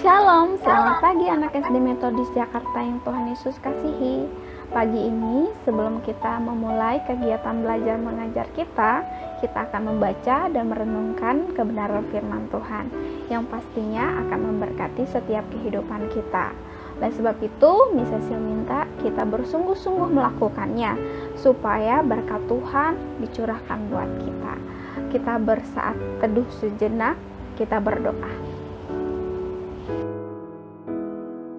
Shalom, selamat pagi anak SD Metodis Jakarta yang Tuhan Yesus kasihi. Pagi ini sebelum kita memulai kegiatan belajar mengajar kita akan membaca dan merenungkan kebenaran firman Tuhan yang pastinya akan memberkati setiap kehidupan kita. Oleh sebab itu, Miss Cecil minta kita bersungguh-sungguh melakukannya supaya berkat Tuhan dicurahkan buat kita. Kita bersaat teduh sejenak, kita berdoa.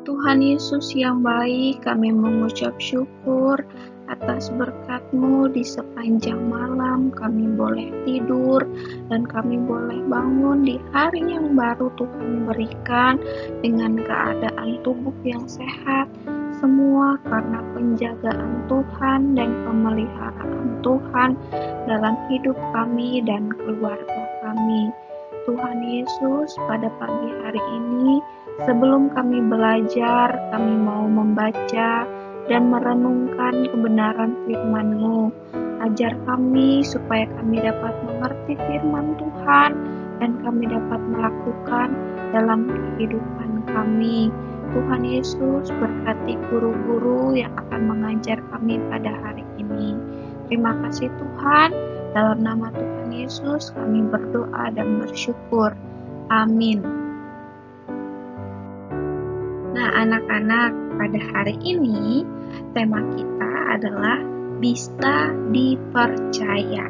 Tuhan Yesus yang baik, kami mengucap syukur atas berkat-Mu di sepanjang malam. Kami boleh tidur dan kami boleh bangun di hari yang baru Tuhan berikan dengan keadaan tubuh yang sehat. Semua karena penjagaan Tuhan dan pemeliharaan Tuhan dalam hidup kami dan keluarga kami. Tuhan Yesus, pada pagi hari ini, sebelum kami belajar, kami mau membaca dan merenungkan kebenaran firman-Mu. Ajar kami supaya kami dapat mengerti firman Tuhan dan kami dapat melakukan dalam kehidupan kami. Tuhan Yesus, berkati guru-guru yang akan mengajar kami pada hari ini. Terima kasih Tuhan, dalam nama Tuhan Yesus kami berdoa dan bersyukur. Amin. Nah, anak-anak, pada hari ini tema kita adalah bisa dipercaya.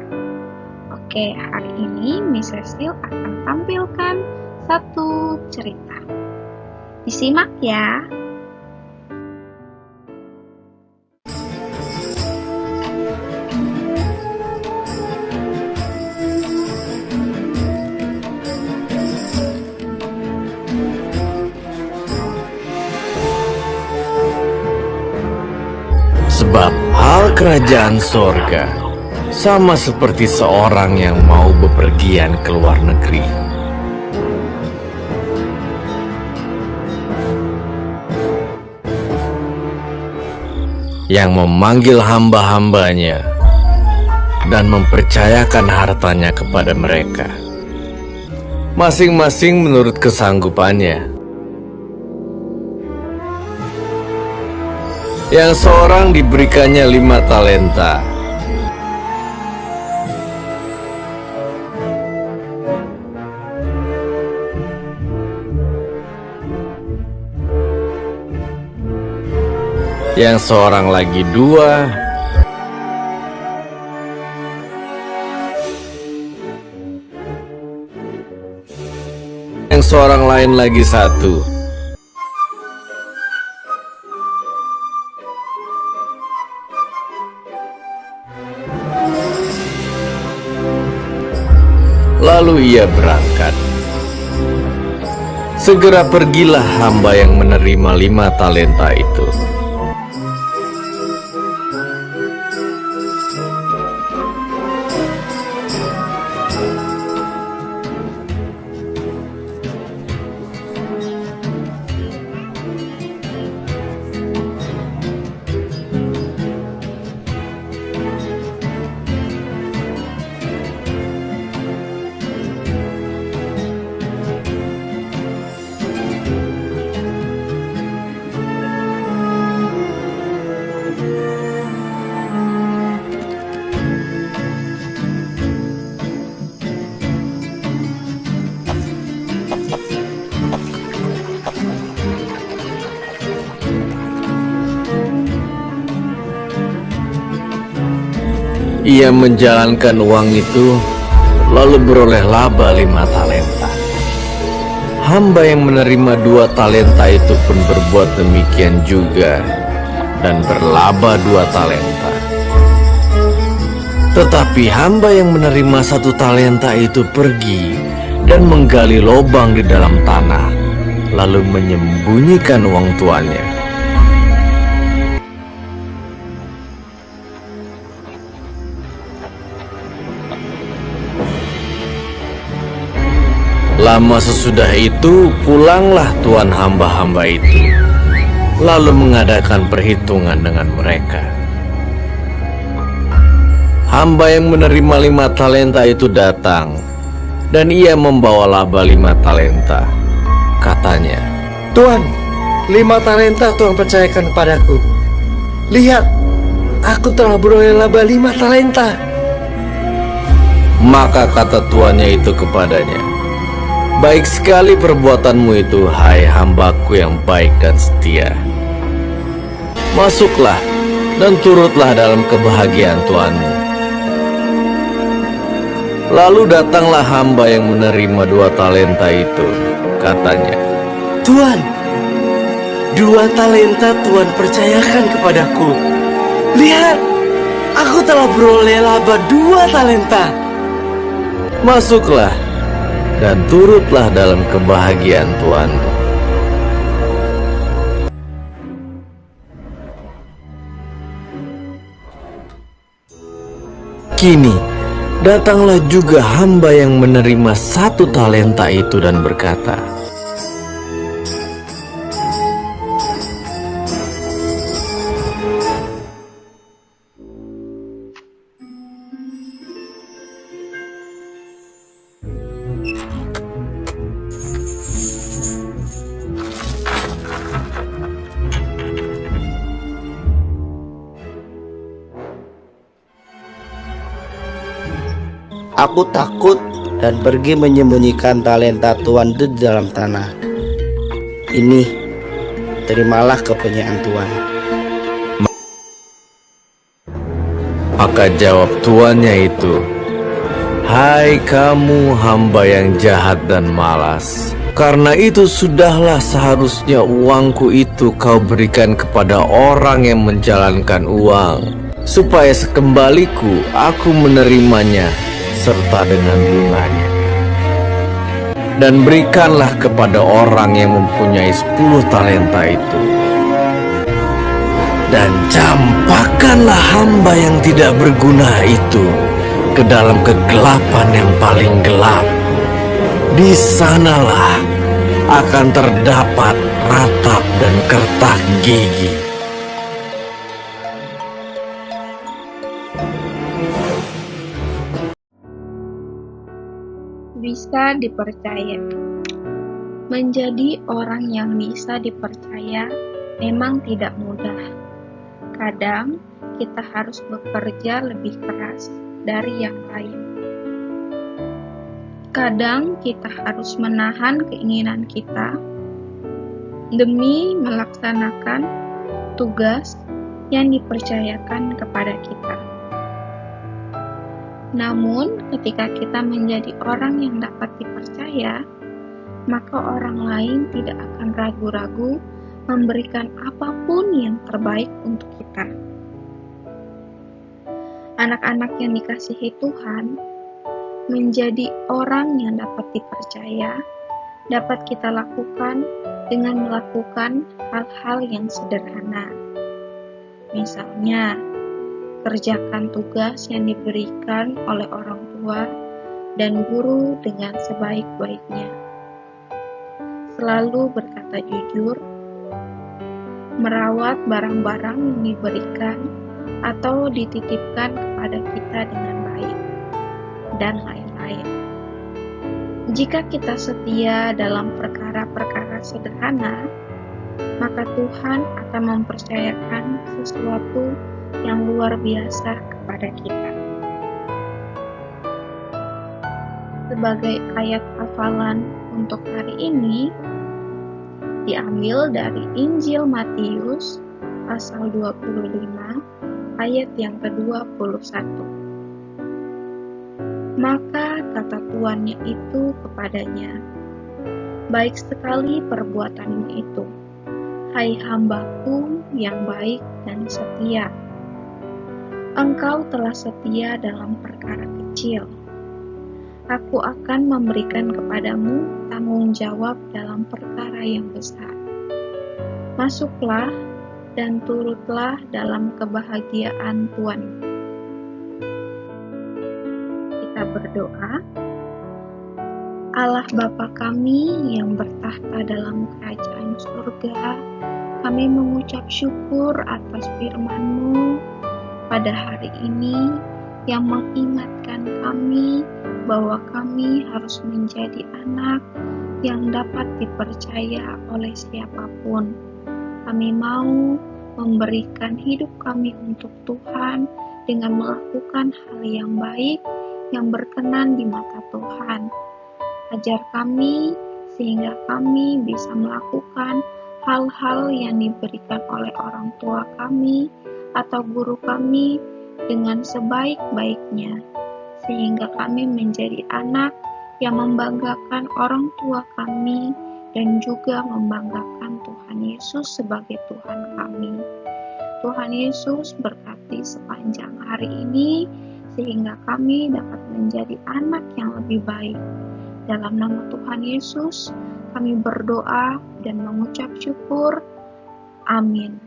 Oke, hari ini Miss Cecil akan tampilkan satu cerita. Disimak ya. Sebab hal kerajaan sorga sama seperti seorang yang mau bepergian ke luar negeri. Yang memanggil hamba-hambanya dan mempercayakan hartanya kepada mereka, masing-masing menurut kesanggupannya. Yang seorang diberikannya 5 talenta, yang seorang lagi 2, yang seorang lain lagi 1. Lalu ia berangkat. Segera pergilah hamba yang menerima 5 talenta itu. Ia menjalankan uang itu, lalu beroleh laba 5 talenta. Hamba yang menerima 2 talenta itu pun berbuat demikian juga, dan berlaba 2 talenta. Tetapi hamba yang menerima 1 talenta itu pergi dan menggali lubang di dalam tanah, lalu menyembunyikan uang tuannya. Lama sesudah itu, pulanglah tuan hamba-hamba itu, lalu mengadakan perhitungan dengan mereka. Hamba yang menerima 5 talenta itu datang, dan ia membawa laba 5 talenta. Katanya, Tuan, 5 talenta Tuhan percayakan kepadaku. Lihat, aku telah beroleh laba 5 talenta. Maka kata tuannya itu kepadanya, baik sekali perbuatanmu itu, hai hambaku yang baik dan setia. Masuklah dan turutlah dalam kebahagiaan tuanmu. Lalu datanglah hamba yang menerima 2 talenta itu. Katanya, Tuan, 2 talenta Tuhan percayakan kepadaku. Lihat, aku telah beroleh laba 2 talenta. masuklah dan turutlah dalam kebahagiaan tuanmu. Kini datanglah juga hamba yang menerima 1 talenta itu dan berkata, Aku takut dan pergi menyembunyikan talenta Tuhan di dalam tanah. Ini, terimalah kepunyaan Tuhan. Maka jawab tuannya itu, hai kamu hamba yang jahat dan malas, karena itu sudahlah seharusnya uangku itu kau berikan kepada orang yang menjalankan uang, supaya sekembaliku aku menerimanya serta dengan bunganya. Dan berikanlah kepada orang yang mempunyai 10 talenta itu. Dan campakkanlah hamba yang tidak berguna itu ke dalam kegelapan yang paling gelap. Di sanalah akan terdapat ratap dan kertak gigi. Bisa dipercaya. Menjadi orang yang bisa dipercaya memang tidak mudah. Kadang kita harus bekerja lebih keras dari yang lain. Kadang kita harus menahan keinginan kita demi melaksanakan tugas yang dipercayakan kepada kita. Namun, ketika kita menjadi orang yang dapat dipercaya, maka orang lain tidak akan ragu-ragu memberikan apapun yang terbaik untuk kita. Anak-anak yang dikasihi Tuhan, menjadi orang yang dapat dipercaya, dapat kita lakukan dengan melakukan hal-hal yang sederhana. Misalnya, kerjakan tugas yang diberikan oleh orang tua dan guru dengan sebaik-baiknya. Selalu berkata jujur, merawat barang-barang yang diberikan atau dititipkan kepada kita dengan baik, dan lain-lain. Jika kita setia dalam perkara-perkara sederhana, maka Tuhan akan mempercayakan sesuatu yang luar biasa kepada kita. Sebagai ayat hafalan untuk hari ini diambil dari Injil Matius pasal 25 ayat yang ke-21. Maka kata tuannya itu kepadanya, baik sekali perbuatanmu itu, hai hambaku yang baik dan setia. Engkau telah setia dalam perkara kecil. Aku akan memberikan kepadamu tanggung jawab dalam perkara yang besar. Masuklah dan turutlah dalam kebahagiaan Tuhan. Kita berdoa. Allah Bapa kami yang bertahta dalam kerajaan surga, kami mengucap syukur atas firman-Mu pada hari ini yang mengingatkan kami bahwa kami harus menjadi anak yang dapat dipercaya oleh siapapun. Kami mau memberikan hidup kami untuk Tuhan dengan melakukan hal yang baik yang berkenan di mata Tuhan. Ajar kami sehingga kami bisa melakukan hal-hal yang diberikan oleh orang tua kami atau guru kami dengan sebaik-baiknya, sehingga kami menjadi anak yang membanggakan orang tua kami dan juga membanggakan Tuhan Yesus sebagai Tuhan kami. Tuhan Yesus berkati sepanjang hari ini sehingga kami dapat menjadi anak yang lebih baik. Dalam nama Tuhan Yesus, kami berdoa dan mengucap syukur. Amin.